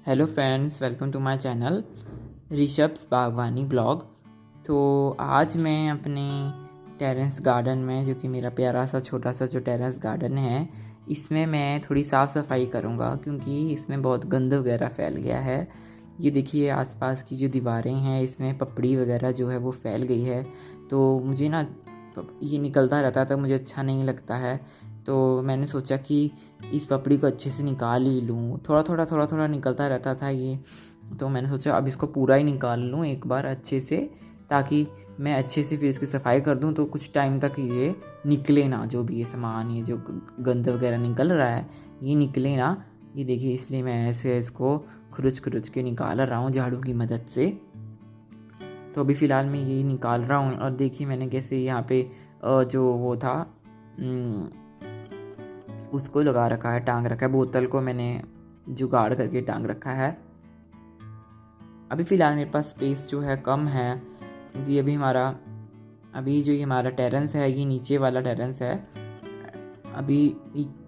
Hello friends, welcome to my channel Rishabh's Bagwani blog. तो आज मैं अपने टेरेस गार्डन में, जो कि मेरा प्यारा सा छोटा सा जो टेरेस गार्डन है, इसमें मैं थोड़ी साफ़ सफाई करूँगा क्योंकि इसमें बहुत गंद वगैरह फैल गया है। ये देखिए आसपास की जो दीवारें हैं, इसमें पपड़ी वगैरह जो है वो फैल गई है। तो मुझे ना ये निकलता रहता है तो मुझे अच्छा नहीं लगता है। तो मैंने सोचा कि इस पपड़ी को अच्छे से निकाल ही लूँ। थोड़ा थोड़ा निकलता रहता था ये, तो मैंने सोचा अब इसको पूरा ही निकाल लूँ एक बार अच्छे से, ताकि मैं अच्छे से फिर इसकी सफाई कर दूँ तो कुछ टाइम तक ये निकले ना, जो भी ये सामान, ये जो गंद वगैरह निकल रहा है ये निकले ना। ये देखिए, इसलिए मैं ऐसे इसको खुरुच के निकाल रहा हूँ झाड़ू की मदद से। तो अभी फ़िलहाल मैं यही निकाल रहा हूँ। और देखिए मैंने कैसे यहाँ पे जो वो था उसको लगा रखा है, टांग रखा है, बोतल को मैंने जुगाड़ करके टांग रखा है। अभी फ़िलहाल मेरे पास स्पेस जो है कम है क्योंकि अभी जो ये हमारा टेरेस है, ये नीचे वाला टेरेस है। अभी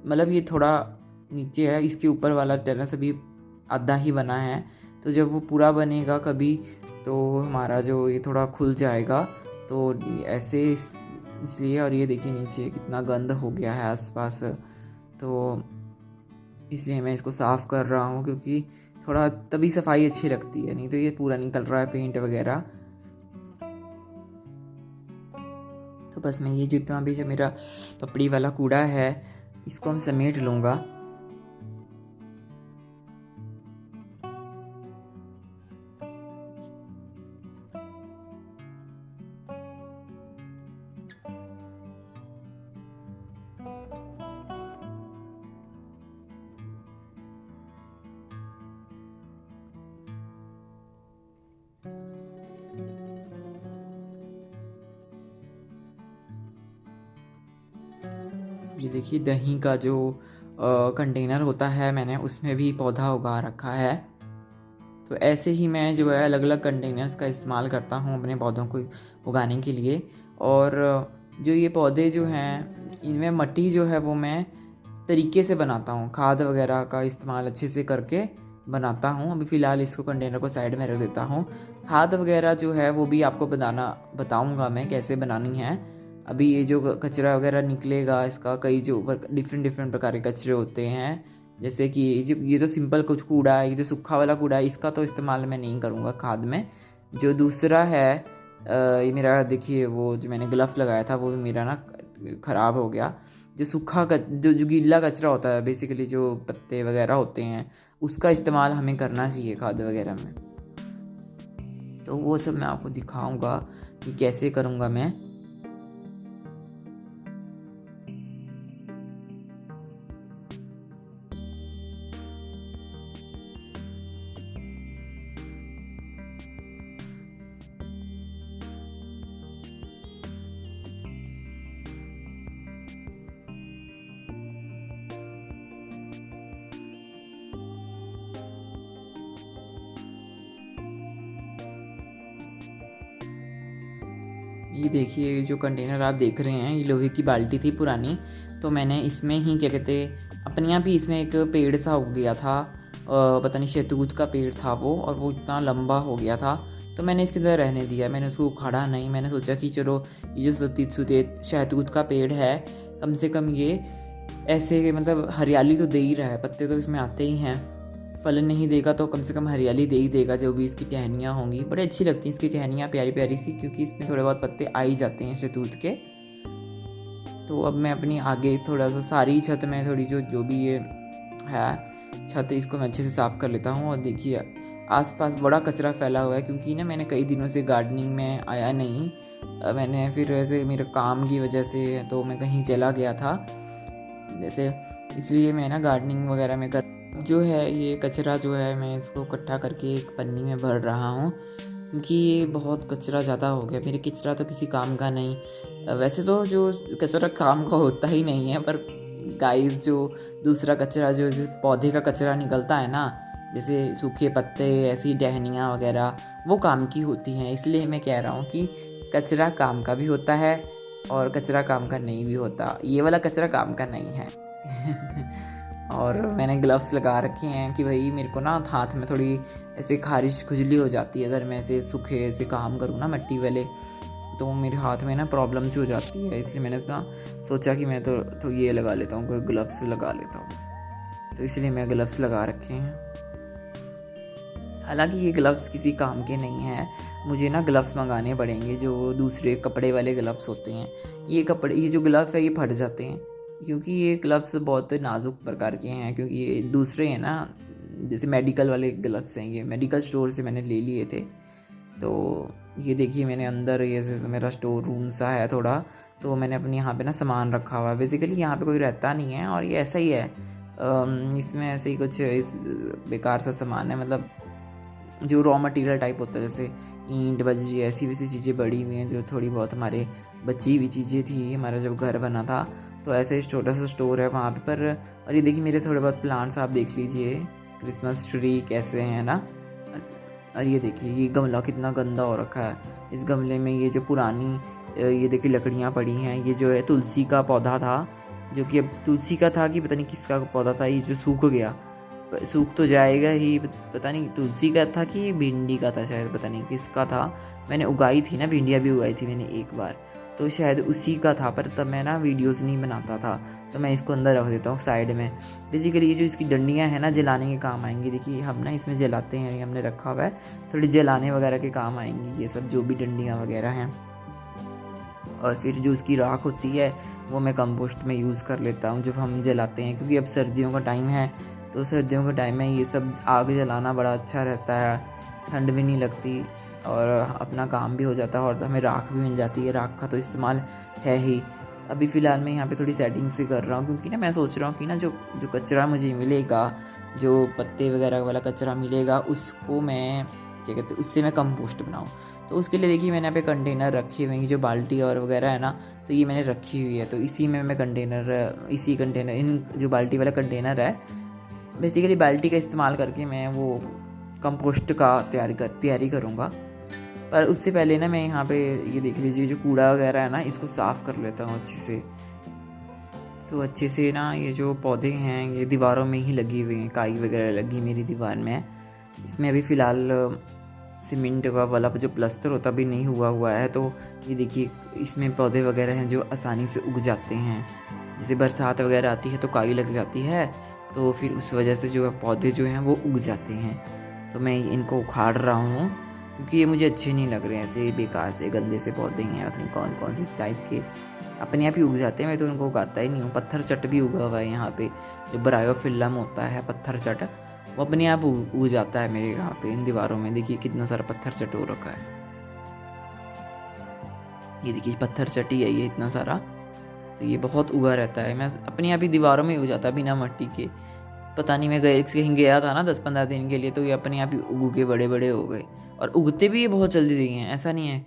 मतलब ये थोड़ा नीचे है, इसके ऊपर वाला टेरेस अभी आधा ही बना है। तो जब वो पूरा बनेगा कभी, तो हमारा जो ये थोड़ा खुल जाएगा। तो ऐसे इसलिए। और ये देखिए नीचे कितना गंद हो गया है आसपास, तो इसलिए मैं इसको साफ़ कर रहा हूँ क्योंकि थोड़ा तभी सफाई अच्छी लगती है, नहीं तो ये पूरा निकल रहा है पेंट वगैरह। तो बस मैं ये जितना भी जो मेरा पपड़ी वाला कूड़ा है इसको हम समेट लूँगा। ये देखिए दही का जो कंटेनर होता है, मैंने उसमें भी पौधा उगा रखा है। तो ऐसे ही मैं जो है अलग अलग कंटेनर्स का इस्तेमाल करता हूँ अपने पौधों को उगाने के लिए। और जो ये पौधे जो हैं, इनमें मट्टी जो है वो मैं तरीके से बनाता हूँ, खाद वगैरह का इस्तेमाल अच्छे से करके बनाता हूँ। अभी फ़िलहाल इसको कंटेनर को साइड में रख देता हूँ। खाद वगैरह जो है वो भी आपको बताऊँगा मैं कैसे बनानी है। अभी ये जो कचरा वगैरह निकलेगा इसका, कई जो डिफरेंट प्रकार के कचरे होते हैं, जैसे कि ये तो सिंपल कुछ कूड़ा है, ये जो सूखा वाला कूड़ा है, इसका तो इस्तेमाल मैं नहीं करूँगा खाद में। जो दूसरा है ये मेरा, देखिए वो जो मैंने ग्लव लगाया था वो भी मेरा ना ख़राब हो गया। जो सूखा जो गीला कचरा होता है, बेसिकली जो पत्ते वगैरह होते हैं, उसका इस्तेमाल हमें करना चाहिए खाद वगैरह में। तो वो सब मैं आपको दिखाऊंगा कि कैसे करूँगा मैं। ये देखिए जो कंटेनर आप देख रहे हैं, ये लोहे की बाल्टी थी पुरानी, तो मैंने इसमें ही क्या कहते, अपने आप ही इसमें एक पेड़ सा हो गया था। पता नहीं शहतूत का पेड़ था वो, और वो इतना लंबा हो गया था तो मैंने इसके अंदर रहने दिया। मैंने उसको उखाड़ा नहीं। मैंने सोचा कि चलो ये जो शहतूत का पेड़ है, कम से कम ये ऐसे मतलब हरियाली तो दे ही रहा है, पत्ते तो इसमें आते ही हैं। फल नहीं देगा तो कम से कम हरियाली दे ही देगा। जो भी इसकी टहनियाँ होंगी बड़ी अच्छी लगती हैं इसकी टहनियाँ, प्यारी प्यारी सी, क्योंकि इसमें थोड़े बहुत पत्ते आ ही जाते हैं शहतूत के। तो अब मैं अपनी आगे थोड़ा सा सारी छत में थोड़ी जो भी ये है छत, इसको मैं अच्छे से साफ़ कर लेता हूँ। और देखिए आसपास बड़ा कचरा फैला हुआ है क्योंकि ना मैंने कई दिनों से गार्डनिंग में आया नहीं। मैंने फिर ऐसे मेरे काम की वजह से तो मैं कहीं चला गया था जैसे, इसलिए मैं ना गार्डनिंग वगैरह में जो है ये कचरा जो है मैं इसको इकट्ठा करके एक पन्नी में भर रहा हूँ क्योंकि ये बहुत कचरा ज़्यादा हो गया। मेरे कचरा तो किसी काम का नहीं, वैसे तो जो कचरा काम का होता ही नहीं है, पर गाइस जो दूसरा कचरा जो जैसे पौधे का कचरा निकलता है ना, जैसे सूखे पत्ते, ऐसी टहनियाँ वगैरह, वो काम की होती हैं। इसलिए मैं कह रहा हूँ कि कचरा काम का भी होता है और कचरा काम का नहीं भी होता। ये वाला कचरा काम का नहीं है। और मैंने ग्लव्स लगा रखे हैं कि भाई मेरे को ना हाथ में थोड़ी ऐसे खारिश खुजली हो जाती है अगर मैं ऐसे सूखे ऐसे काम करूँ ना मिट्टी वाले, तो मेरे हाथ में ना प्रॉब्लम सी हो जाती है। इसलिए मैंने ना सोचा कि मैं तो ये लगा लेता हूँ, कोई ग्लव्स लगा लेता हूँ, तो इसलिए मैं ग्लव्स लगा रखे हैं। हालांकि ये ग्लव्स किसी काम के नहीं हैं, मुझे ना ग्लव्स मंगाने पड़ेंगे जो दूसरे कपड़े वाले ग्लव्स होते हैं। ये जो ग्लव्स है ये फट जाते हैं, क्योंकि ये ग्लव्स बहुत नाजुक प्रकार के हैं, क्योंकि ये दूसरे हैं ना, जैसे मेडिकल वाले ग्लव्स हैं, ये मेडिकल स्टोर से मैंने ले लिए थे। तो ये देखिए मैंने अंदर, ये जैसे मेरा स्टोर रूम सा है थोड़ा, तो मैंने अपने यहाँ पे ना सामान रखा हुआ है। बेसिकली यहाँ पे कोई रहता नहीं है और ये ऐसा ही है, इसमें ऐसे ही कुछ इस बेकार सा सामान है, मतलब जो रॉ मटेरियल टाइप होता है, जैसे ईंट बजरी ऐसी वैसी चीज़ें पड़ी हुई हैं जो थोड़ी बहुत हमारे बची हुई चीज़ें थी, हमारा जब घर बना था। तो ऐसे छोटा सा स्टोर है वहाँ पर। और ये देखिए मेरे थोड़े बहुत प्लांट्स आप देख लीजिए, क्रिसमस ट्री कैसे हैं ना। और ये देखिए ये गमला कितना गंदा हो रखा है, इस गमले में ये जो पुरानी ये देखिए लकड़ियाँ पड़ी हैं। ये जो है तुलसी का पौधा था, जो कि अब तुलसी का था कि पता नहीं किसका पौधा था, ये जो सूख गया, सूख तो जाएगा ही, पता नहीं तुलसी का था कि भिंडी का था, शायद पता नहीं किसका था। मैंने उगाई थी ना, भिंडियाँ भी उगाई थी मैंने एक बार, तो शायद उसी का था, पर तब मैं ना वीडियोस नहीं बनाता था, तो मैं इसको अंदर रख देता हूँ साइड में। बेसिकली ये जो इसकी डंडियाँ हैं ना जलाने के काम आएंगी। देखिए हम ना इसमें जलाते हैं, ये हमने रखा हुआ है, थोड़ी जलाने वगैरह के काम आएंगी ये सब जो भी डंडियाँ वगैरह हैं। और फिर जो उसकी राख होती है वो मैं कंपोस्ट में यूज़ कर लेता हूँ जब हम जलाते हैं, क्योंकि अब सर्दियों का टाइम है, तो सर्दियों के टाइम में ये सब आग जलाना बड़ा अच्छा रहता है, ठंड भी नहीं लगती और अपना काम भी हो जाता है और हमें राख भी मिल जाती है। राख का तो इस्तेमाल है ही। अभी फ़िलहाल मैं यहाँ पे थोड़ी सेटिंग से कर रहा हूँ, क्योंकि ना मैं सोच रहा हूँ कि ना जो जो कचरा मुझे मिलेगा, जो पत्ते वगैरह वाला कचरा मिलेगा, उसको मैं क्या कहते हैं, उससे मैं कंपोस्ट बनाऊँ। तो उसके लिए देखिए मैंने यहाँ पे कंटेनर रखे हुए हैं, जो बाल्टी और वगैरह है ना, तो ये मैंने रखी हुई है, तो इसी में मैं इसी कंटेनर, इन जो बाल्टी वाला कंटेनर है, बेसिकली बाल्टी का इस्तेमाल करके मैं वो कंपोस्ट का तैयारी करूँगा। पर उससे पहले ना मैं यहाँ पे ये देख लीजिए जो कूड़ा वगैरह है ना, इसको साफ़ कर लेता हूँ अच्छे से। तो अच्छे से ना ये जो पौधे हैं ये दीवारों में ही लगी हुई हैं, काई वगैरह लगी मेरी दीवार में। इसमें अभी फ़िलहाल सीमेंट का वाला जो प्लास्टर होता भी नहीं हुआ है, तो ये देखिए इसमें पौधे वगैरह हैं जो आसानी से उग जाते हैं। जैसे बरसात वगैरह आती है तो काई लग जाती है, तो फिर उस वजह से जो पौधे जो हैं वो उग जाते हैं। तो मैं इनको उखाड़ रहा हूँ, क्योंकि ये मुझे अच्छे नहीं लग रहे हैं, ऐसे बेकार से गंदे से पौधे हैं, पता नहीं कौन कौन से टाइप के, अपने आप ही उग जाते हैं, मैं तो इनको उगाता ही नहीं हूँ। पत्थर चट भी उगा हुआ है यहाँ पे, जो ब्रायोफिल्लम होता है पत्थर चट, वो अपने आप उग जाता है मेरे यहाँ पे इन दीवारों में। देखिए कितना सारा पत्थर चट हो रखा है, ये देखिए पत्थर चट ही है ये इतना सारा, तो ये बहुत उगा रहता है, मैं अपने आप ही दीवारों में उग जाता बिना मिट्टी के। पता नहीं मैं कहीं गया था ना 10-15 दिन के लिए, तो ये अपने आप ही उग के बड़े बड़े हो गए। और उगते भी ये बहुत जल्दी हैं, ऐसा नहीं है,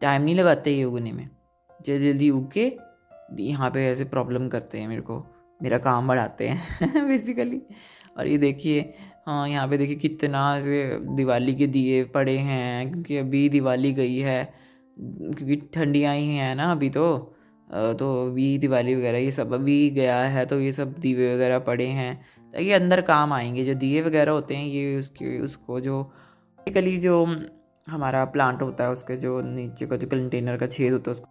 टाइम नहीं लगाते ये उगने में, जल्दी जल्दी उग के यहाँ पे ऐसे प्रॉब्लम करते हैं, मेरा काम बढ़ाते हैं बेसिकली। और ये देखिए हाँ यहाँ पे देखिए कितना ऐसे दिवाली के दिए पड़े हैं, क्योंकि अभी दिवाली गई है, क्योंकि ठंडियाँ ही हैं ना अभी, तो अभी दिवाली वगैरह ये सब अभी गया है, तो ये सब दिए वगैरह पड़े हैं, तो ये अंदर काम आएंगे। जो दिए वगैरह होते हैं ये उसको जो बेसिकली जो हमारा प्लांट होता है उसके जो नीचे का जो कंटेनर का छेद होता है उसको,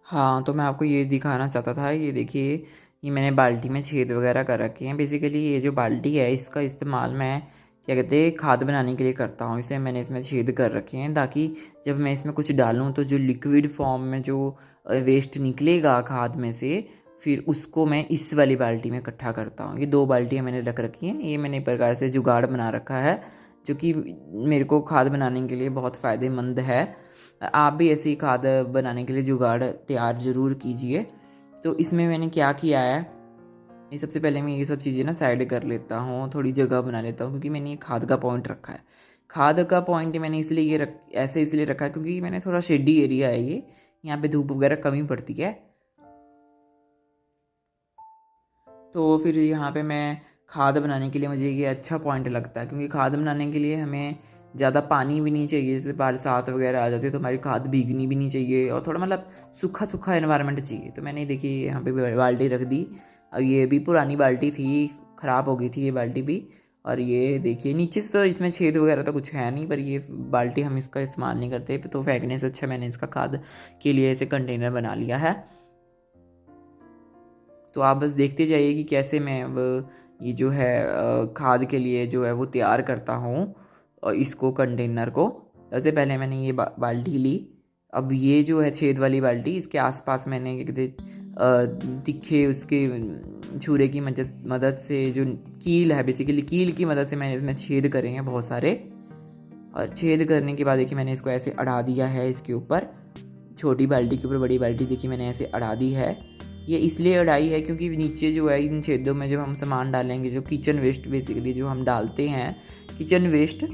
हाँ तो मैं आपको ये दिखाना चाहता था। ये देखिए ये मैंने बाल्टी में छेद वगैरह कर रखे हैं। बेसिकली ये जो बाल्टी है इसका इस्तेमाल मैं क्या कहते हैं खाद बनाने के लिए करता हूँ, इसलिए मैंने इसमें छेद कर रखे हैं, ताकि जब मैं इसमें कुछ डालूँ तो जो लिक्विड फॉर्म में जो वेस्ट निकलेगा खाद में से, फिर उसको मैं इस वाली बाल्टी में इकट्ठा करता हूँ। ये 2 बाल्टियाँ मैंने रख रखी हैं, ये मैंने एक प्रकार से जुगाड़ बना रखा है, जो कि मेरे को खाद बनाने के लिए बहुत फ़ायदेमंद है। आप भी ऐसी खाद बनाने के लिए जुगाड़ तैयार ज़रूर कीजिए। तो इसमें मैंने क्या किया है, ये सबसे पहले मैं ये सब चीज़ें ना साइड कर लेता हूँ, थोड़ी जगह बना लेता हूँ, क्योंकि मैंने ये खाद का पॉइंट रखा है। खाद का पॉइंट मैंने इसलिए ऐसे इसलिए रखा है क्योंकि मैंने थोड़ा शेडी एरिया है ये, यहाँ पे धूप वगैरह कमी पड़ती है, तो फिर यहाँ पे मैं खाद बनाने के लिए मुझे ये अच्छा पॉइंट लगता है, क्योंकि खाद बनाने के लिए हमें ज़्यादा पानी भी नहीं चाहिए, जैसे बरसात वगैरह आ जाती है तो हमारी खाद भीगनी भी नहीं चाहिए, और थोड़ा मतलब सूखा सूखा एनवायरनमेंट चाहिए। तो मैंने देखिए यहाँ पे बाल्टी रख दी। अब ये भी पुरानी बाल्टी थी, ख़राब हो गई थी ये बाल्टी भी। और ये देखिए नीचे से तो इसमें छेद वगैरह तो कुछ है नहीं, पर ये बाल्टी हम इसका इस्तेमाल नहीं करते, तो फेंकने से अच्छा मैंने इसका खाद के लिए ऐसे कंटेनर बना लिया है। तो आप बस देखते जाइए कि कैसे मैं अब ये जो है खाद के लिए जो है वो तैयार करता हूँ, और इसको कंटेनर को। सबसे पहले मैंने ये बाल्टी ली। अब ये जो है छेद वाली बाल्टी, इसके आसपास मैंने क्या कहते तिखे उसके छुरे की मदद से, जो कील है बेसिकली, कील की मदद से मैंने इसमें छेद करे हैं बहुत सारे। और छेद करने के बाद देखिए मैंने इसको ऐसे अड़ा दिया है इसके ऊपर, छोटी बाल्टी के ऊपर बड़ी बाल्टी देखिए मैंने ऐसे अड़ा दी है। ये इसलिए अड़ाई है क्योंकि नीचे जो है इन छेदों में जब हम सामान डालेंगे, जो किचन वेस्ट बेसिकली जो हम डालते हैं किचन वेस्ट,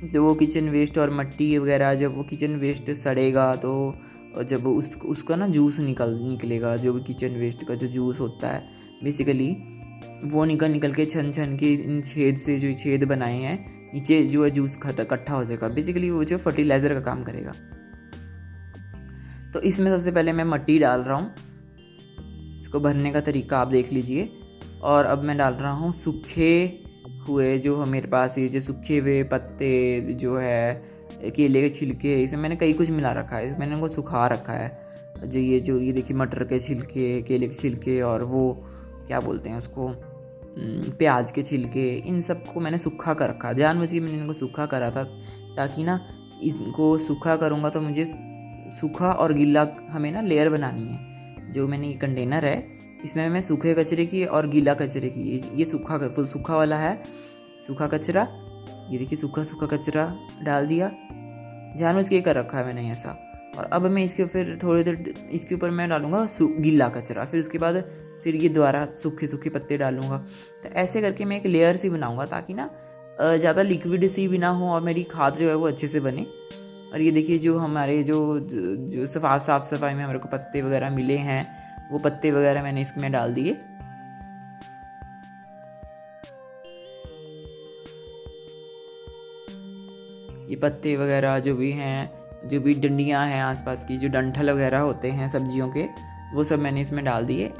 तो वो किचन वेस्ट और मिट्टी वगैरह, जब वो किचन वेस्ट सड़ेगा तो जब उसका ना जूस निकलेगा, जो भी किचन वेस्ट का जो जूस होता है बेसिकली, वो निकल के छन के इन छेद से जो छेद बनाए हैं नीचे जो है जूस इकट्ठा हो जाएगा। बेसिकली वो जो फर्टिलाइज़र का काम करेगा। तो इसमें सबसे पहले मैं मिट्टी डाल रहा हूँ। इसको भरने का तरीका आप देख लीजिए। और अब मैं डाल रहा हूँ सूखे हुए जो मेरे पास ये जो सूखे हुए पत्ते जो है, केले के छिलके, इसमें मैंने कई कुछ मिला रखा है, इसमें मैंने उनको सुखा रखा है। जो ये देखिए मटर के छिलके, केले के छिलके, और वो क्या बोलते हैं उसको, प्याज के छिलके, इन सब को मैंने सूखा कर रखा। जानबूझ के मैंने इनको सूखा करा था, ताकि ना इनको सूखा करूँगा तो मुझे सूखा और गीला हमें ना लेयर बनानी है। जो मैंने ये कंटेनर है इसमें मैं सूखे कचरे की और गीला कचरे की, ये सूखा वाला है, सूखा कचरा, ये देखिए सूखा कचरा डाल दिया, जानबूझ के कर रखा है मैंने ऐसा। और अब मैं इसके फिर थोड़ी देर इसके ऊपर मैं डालूंगा गीला कचरा, फिर उसके बाद फिर ये दोबारा सूखे पत्ते डालूंगा। तो ऐसे करके मैं एक लेयर सी बनाऊंगा, ताकि ना ज़्यादा लिक्विड सी भी ना हो और मेरी खाद जो है वो अच्छे से बने। और ये देखिए जो हमारे जो साफ सफाई में हमारे को पत्ते वगैरह मिले हैं, वो पत्ते वगैरह मैंने इसमें डाल दिए। ये पत्ते वगैरह जो भी हैं, जो भी डंडियां हैं आसपास की, जो डंठल वगैरह होते हैं सब्जियों के, वो सब मैंने इसमें डाल दिए।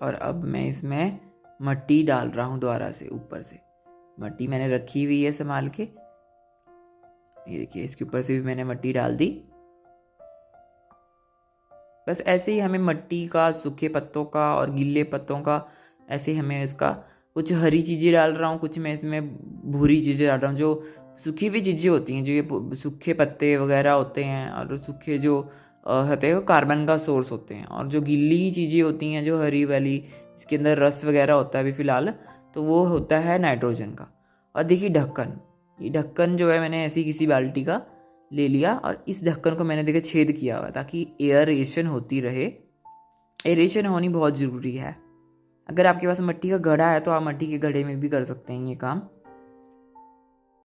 और अब मैं इसमें मिट्टी डाल रहा हूँ दोबारा से, ऊपर से मिट्टी मैंने रखी हुई है संभाल के, ये देखिए इसके ऊपर से भी मैंने मिट्टी डाल दी। बस ऐसे ही हमें मिट्टी का, सूखे पत्तों का और गीले पत्तों का, ऐसे ही हमें इसका, कुछ हरी चीज़ें डाल रहा हूँ, कुछ मैं इसमें भूरी चीज़ें डाल रहा हूँ। जो सूखी हुई चीज़ें होती हैं, जो ये सूखे पत्ते वगैरह होते हैं, और सूखे जो होते हैं वो कार्बन का सोर्स होते हैं, और जो गीली चीज़ें होती हैं जो हरी वाली, इसके अंदर रस वगैरह होता है अभी फ़िलहाल, तो वो होता है नाइट्रोजन का। और देखिए ढक्कन, ये ढक्कन जो है मैंने ऐसी किसी बाल्टी का ले लिया, और इस ढक्कन को मैंने देखिए छेद किया हुआ, ताकि एयरेशन होती रहे। एयरेशन होनी बहुत ज़रूरी है। अगर आपके पास मिट्टी का घड़ा है तो आप मिट्टी के घड़े में भी कर सकते हैं ये काम।